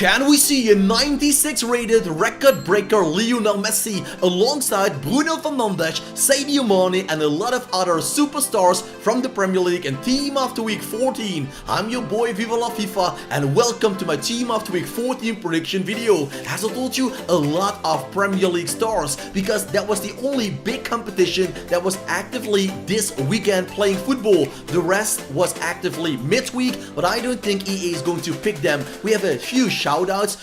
Can we see a 96 rated record breaker Leonel Messi alongside Bruno Fernandes, Sadio Mani and a lot of other superstars from the Premier League and Team of the Week 14? I'm your boy Viva la FIFA and welcome to my Team of the Week 14 prediction video. As I told you, a lot of Premier League stars because that was the only big competition that was actively this weekend playing football. The rest was actively midweek, but I don't think EA is going to pick them. We have a few shoutouts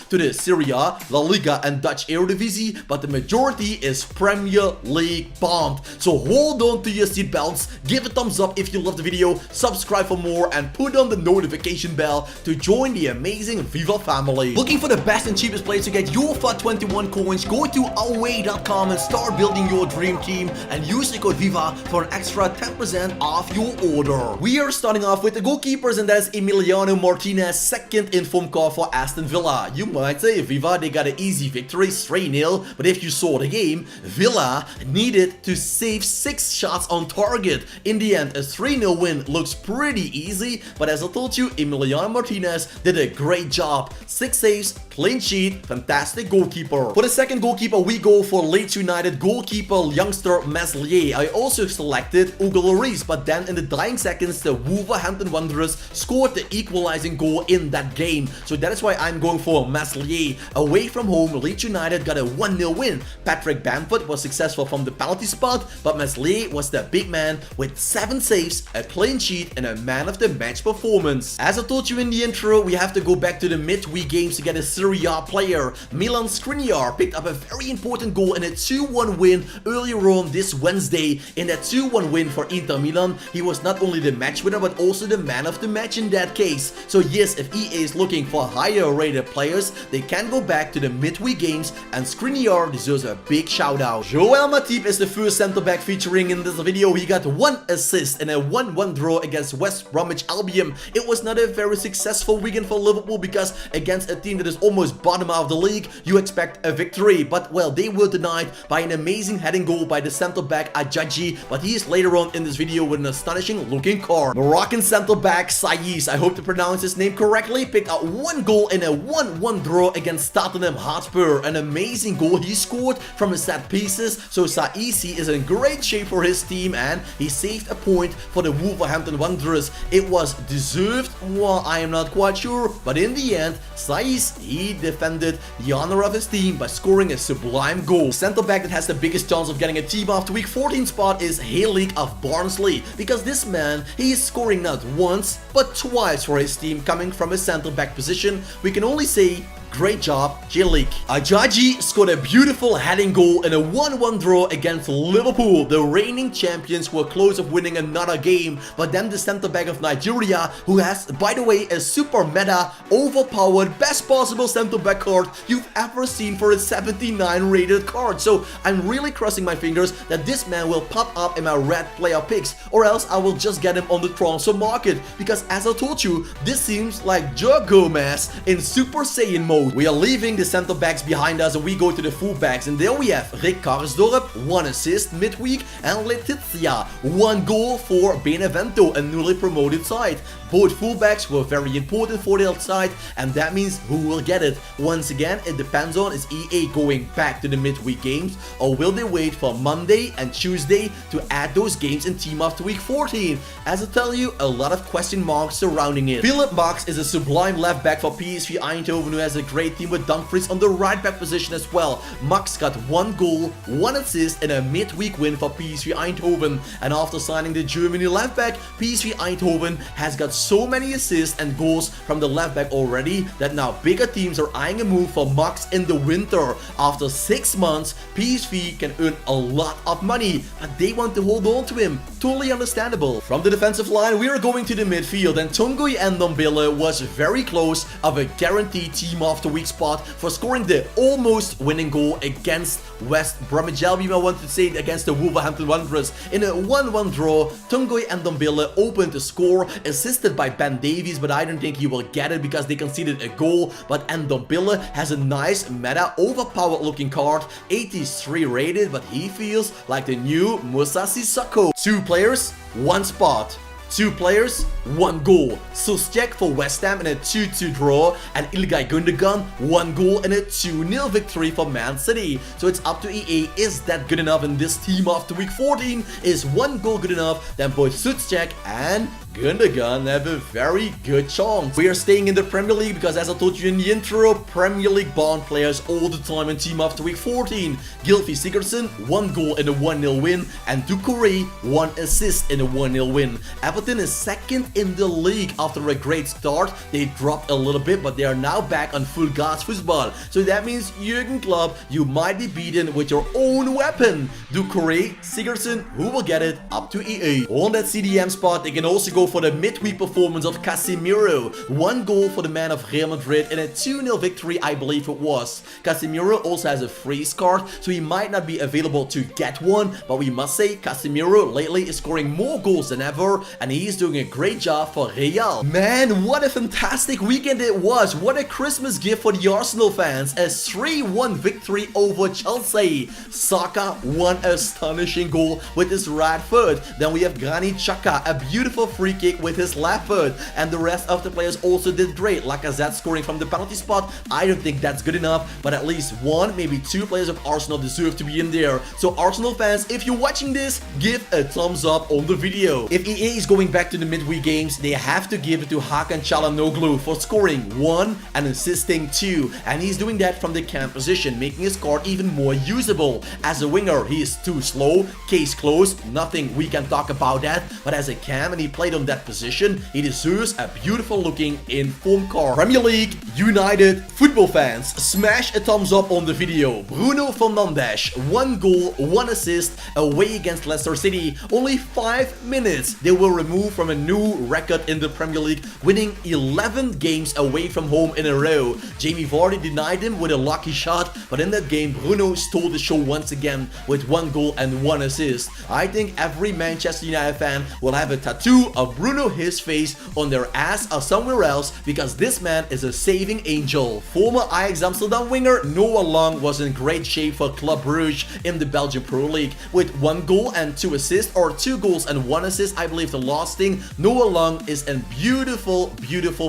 to the Serie A, La Liga and Dutch Eredivisie, but the majority is Premier League bombed. So hold on to your seatbelts, give a thumbs up if you love the video, subscribe for more and put on the notification bell to join the amazing Viva family. Looking for the best and cheapest place to get your FIFA 21 coins? Go to away.com and start building your dream team and use the code VIVA for an extra 10% off your order. We are starting off with the goalkeepers, and that is Emiliano Martinez, second in form call for Aston Villa. You might say, Viva, they got an easy victory, 3-0, but if you saw the game, Villa needed to save 6 shots on target. In the end, a 3-0 win looks pretty easy, but as I told you, Emiliano Martinez did a great job. 6 saves, clean sheet, fantastic goalkeeper. For the second goalkeeper, we go for Leeds United goalkeeper youngster Meslier. I also selected Hugo Lloris, but then in the dying seconds, the Wolverhampton Wanderers scored the equalizing goal in that game. So that is why I'm going for Meslier. Away from home, Leeds United got a 1-0 win. Patrick Bamford was successful from the penalty spot, but Meslier was the big man with 7 saves, a clean sheet and a man of the match performance. As I told you in the intro, we have to go back to the midweek games to get a Serie A player. Milan Skriniar picked up a very important goal in a 2-1 win earlier on this Wednesday. In that 2-1 win for Inter Milan, he was not only the match winner but also the man of the match in that case. So yes, if EA is looking for higher rated players, they can go back to the midweek games, and Skriniar deserves a big shout out. Joel Matip is the first center back featuring in this video. He got 1 assist in a 1-1 draw against West Bromwich Albion. It was not a very successful weekend for Liverpool because against a team that is almost bottom of the league, you expect a victory, but well, they were denied by an amazing heading goal by the center back Adjaji, but he is later on in this video with an astonishing looking card. Moroccan center back Saiz, I hope to pronounce his name correctly, picked out 1 goal in a 1-1 draw against Tottenham Hotspur. An amazing goal he scored from his set pieces, so Saiz is in great shape for his team and he saved a point for the Wolverhampton Wanderers. It was deserved, well, I am not quite sure, but in the end, Saiz, he defended the honor of his team by scoring a sublime goal. The center back that has the biggest chance of getting a Team of the Week 14 spot is Hayleek of Barnsley, because this man, he is scoring not once but twice for his team coming from a center back position. We can only say great job, Hayleek. Adjaji scored a beautiful heading goal in a 1-1 draw against Liverpool. The reigning champions were close of winning another game, but then the center back of Nigeria, who has, by the way, a super meta, overpowered, best possible center back card you've ever seen for a 79 rated card. So I'm really crossing my fingers that this man will pop up in my red player picks, or else I will just get him on the transfer market, because as I told you, this seems like Joe Gomez in Super Saiyan mode. We are leaving the center backs behind us and we go to the full backs, and there we have Rick Karsdorp, 1 assist midweek, and Letizia, 1 goal for Benevento, a newly promoted side. Both fullbacks were very important for the outside, and that means who will get it. Once again, it depends on is EA going back to the midweek games, or will they wait for Monday and Tuesday to add those games in Team of the Week 14? As I tell you, a lot of question marks surrounding it. Philip Max is a sublime left back for PSV Eindhoven, who has a great team with Dumfries on the right back position as well. Max got 1 goal, 1 assist in a midweek win for PSV Eindhoven, and after signing the Germany left back, PSV Eindhoven has got so many assists and goals from the left back already that now bigger teams are eyeing a move for Max in the winter. After 6 months, PSV can earn a lot of money, but they want to hold on to him. Totally understandable. From the defensive line, we are going to the midfield, and Tanguy Ndombele was very close of a guaranteed Team of the Week spot for scoring the almost winning goal against West Bromwich Albion. I want to say against the Wolverhampton Wanderers. In a 1-1 draw, Tanguy Ndombele opened the score, assisted by Ben Davies, but I don't think he will get it because they conceded a goal. But Ndombele has a nice meta, overpowered looking card, 83 rated, but he feels like the new Musa Sissoko. 2 players, 1 spot. 2 players, 1 goal. Souček for West Ham in a 2-2 draw, and Ilkay Gundogan 1 goal in a 2-0 victory for Man City. So it's up to EA, is that good enough in this team after week 14? Is 1 goal good enough? Then both Souček and Gundogan have a very good chance. We are staying in the Premier League because, as I told you in the intro, Premier League bound players all the time in team after week 14. Gylfi Sigurdsson, 1 goal in a 1-0 win, and Doucouré, 1 assist in a 1-0 win. Everton is second in the league after a great start. They dropped a little bit, but they are now back on full gas football. So that means, Jurgen Klopp, you might be beaten with your own weapon. Doucouré, Sigurdsson, who will get it? Up to EA. On that CDM spot, they can also go for the midweek performance of Casemiro. 1 goal for the man of Real Madrid in a 2-0 victory, I believe it was. Casemiro also has a freeze card, so he might not be available to get one, but we must say Casemiro lately is scoring more goals than ever, and he is doing a great job for Real. Man, what a fantastic weekend it was. What a Christmas gift for the Arsenal fans. A 3-1 victory over Chelsea. Saka, 1 astonishing goal with his right foot. Then we have Granit Xhaka, a beautiful free kick with his left foot, and the rest of the players also did great. Lacazette scoring from the penalty spot. I don't think that's good enough, but at least 1, maybe 2 players of Arsenal deserve to be in there. So Arsenal fans, if you're watching this, give a thumbs up on the video. If EA is going back to the midweek games, they have to give it to Hakan Çalhanoğlu for scoring 1 and assisting 2, and he's doing that from the cam position, making his card even more usable. As a winger, he is too slow, case closed, nothing we can talk about that, but as a cam, and he played on that position, he deserves a beautiful looking inform card. Premier League United football fans, smash a thumbs up on the video. Bruno Fernandes, 1 goal, 1 assist away against Leicester City. Only 5 minutes, they were removed from a new record in the Premier League, winning 11 games away from home in a row. Jamie Vardy denied him with a lucky shot, but in that game, Bruno stole the show once again with 1 goal and 1 assist. I think every Manchester United fan will have a tattoo of Bruno his face on their ass or somewhere else, because this man is a saving angel. Former Ajax Amsterdam winger Noah Long was in great shape for Club Brugge in the Belgian Pro League with 1 goal and 2 assists, or 2 goals and 1 assist, I believe the last thing. Noah Long is in beautiful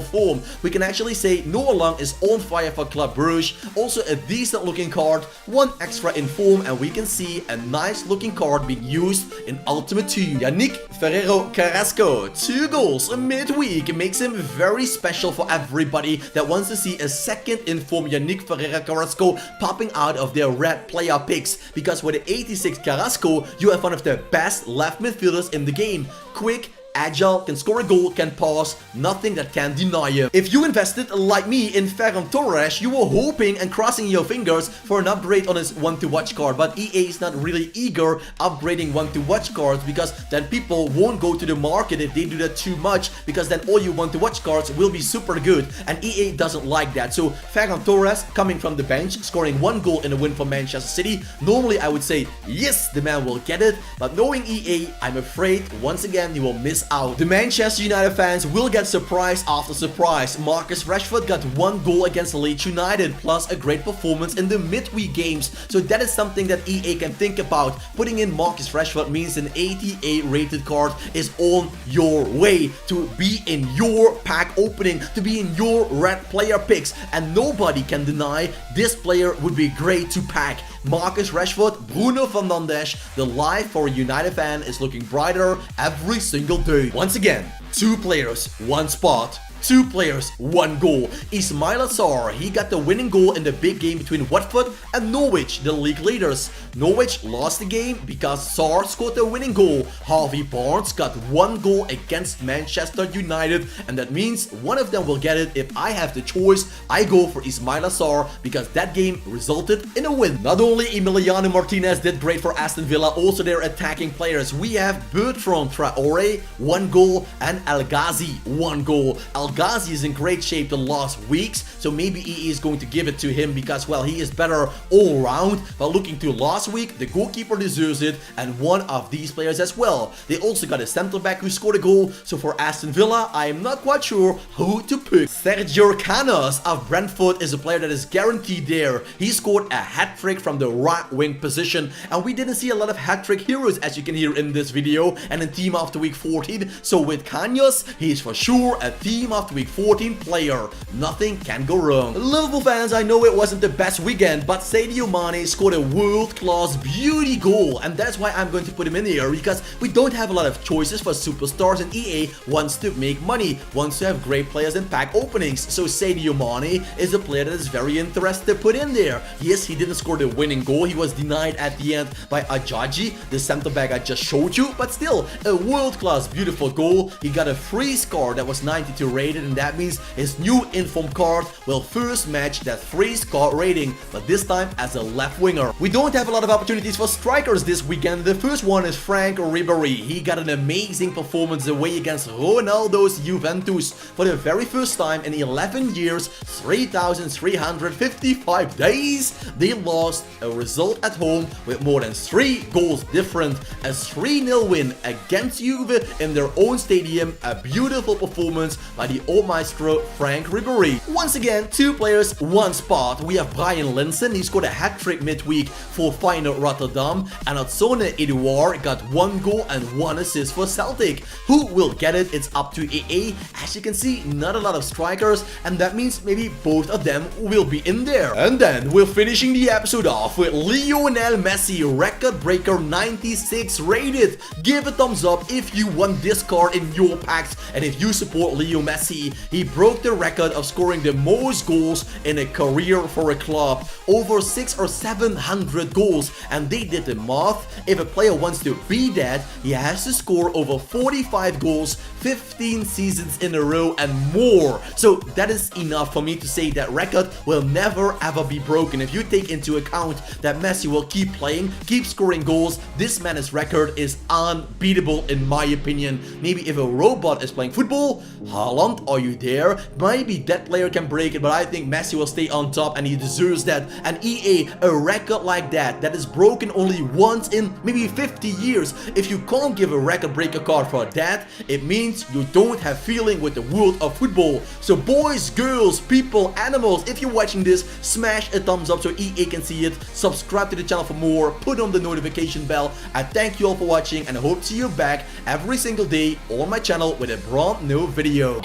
form. We can actually say Noah Long is on fire for Club Brugge. Also a decent looking card, 1 extra in form, and we can see a nice looking card being used in Ultimate Team. Yannick Ferreiro Carrasco, 2 goals midweek, makes him very special for everybody that wants to see a second informed Yannick Ferreira Carrasco popping out of their red player picks, because with the 86 Carrasco, you have one of the best left midfielders in the game. Quick, agile, can score a goal, can pass, nothing that can deny him. If you invested like me in Ferran Torres, you were hoping and crossing your fingers for an upgrade on his 1-to-watch card, but EA is not really eager upgrading 1-to-watch cards, because then people won't go to the market if they do that too much, because then all your 1-to-watch cards will be super good, and EA doesn't like that. So Ferran Torres coming from the bench, scoring 1 goal in a win for Manchester City. Normally I would say yes, the man will get it, but knowing EA, I'm afraid once again you will miss out. The Manchester United fans will get surprise after surprise. Marcus Rashford got 1 goal against Leeds United, plus a great performance in the midweek games. So that is something that EA can think about. Putting in Marcus Rashford means an 88 rated card is on your way to be in your pack opening, to be in your red player picks, and nobody can deny this player would be great to pack. Marcus Rashford, Bruno Fernandes, the life for a United fan is looking brighter every single day. Once again, 2 players, 1 spot. 2 players, 1 goal. Ismaila Sarr, he got the winning goal in the big game between Watford and Norwich, the league leaders. Norwich lost the game because Sarr scored the winning goal. Harvey Barnes got 1 goal against Manchester United, and that means one of them will get it. If I have the choice, I go for Ismaila Sarr, because that game resulted in a win. Not only Emiliano Martinez did great for Aston Villa, also their attacking players. We have Bertrand Traoré, 1 goal, and El Ghazi, 1 goal. El Ghazi is in great shape the last weeks, so maybe EA is going to give it to him because, well, he is better all round. But looking to last week, the goalkeeper deserves it, and one of these players as well. They also got a centre back who scored a goal, so for Aston Villa, I am not quite sure who to pick. Sergio Canos of Brentford is a player that is guaranteed there. He scored a hat-trick from the right wing position, and we didn't see a lot of hat-trick heroes as you can hear in this video and in Team After Week 14. So with Canos, he is for sure a Team After Week 14 player. Nothing can go wrong. Liverpool fans, I know it wasn't the best weekend, but Sadio Mani scored a world-class beauty goal, and that's why I'm going to put him in here, because we don't have a lot of choices for superstars, and EA wants to make money, wants to have great players and pack openings. So Sadio Mani is a player that is very interesting to put in there. Yes, he didn't score the winning goal. He was denied at the end by Ajaji, the center back I just showed you, but still a world-class beautiful goal. He got a free score that was 92 rated, and that means his new inform card will first match that free score rating, but this time as a left winger. We don't have a lot of opportunities for strikers this weekend. The first one is Frank Ribery. He got an amazing performance away against Ronaldo's Juventus for the very first time in 11 years, 3,355 days. They lost a result at home with more than 3 goals different. A 3-0 win against Juve in their own stadium. A beautiful performance by the old maestro Frank Ribery. Once again, 2 players, 1 spot. We have Brian Linson. He scored a hat-trick midweek for Feyenoord Rotterdam, and Odsone Edouard got 1 goal and 1 assist for Celtic. Who will get it? It's up to EA. As you can see, not a lot of strikers, and that means maybe both of them will be in there. And then we're finishing the episode off with Leonel Messi, record breaker 96 rated. Give a thumbs up if you want this card in your packs, and if you support Leo Messi. He broke the record of scoring the most goals in a career for a club, over 600 or 700 goals, and they did the math. If a player wants to be that, he has to score over 45 goals 15 seasons in a row and more. So that is enough for me to say that record will never ever be broken. If you take into account that Messi will keep playing, keep scoring goals, this man's record is unbeatable in my opinion. Maybe if a robot is playing football, Haaland, are you there? Maybe that player can break it, but I think Messi will stay on top and he deserves that. And EA, a record like that is broken only once in maybe 50 years. If you can't give a record breaker card for that, it means you don't have feeling with the world of football. So boys, girls, people, animals, if you're watching this, smash a thumbs up so EA can see it. Subscribe to the channel for more, put on the notification bell. I thank you all for watching and I hope to see you back every single day on my channel with a brand new video.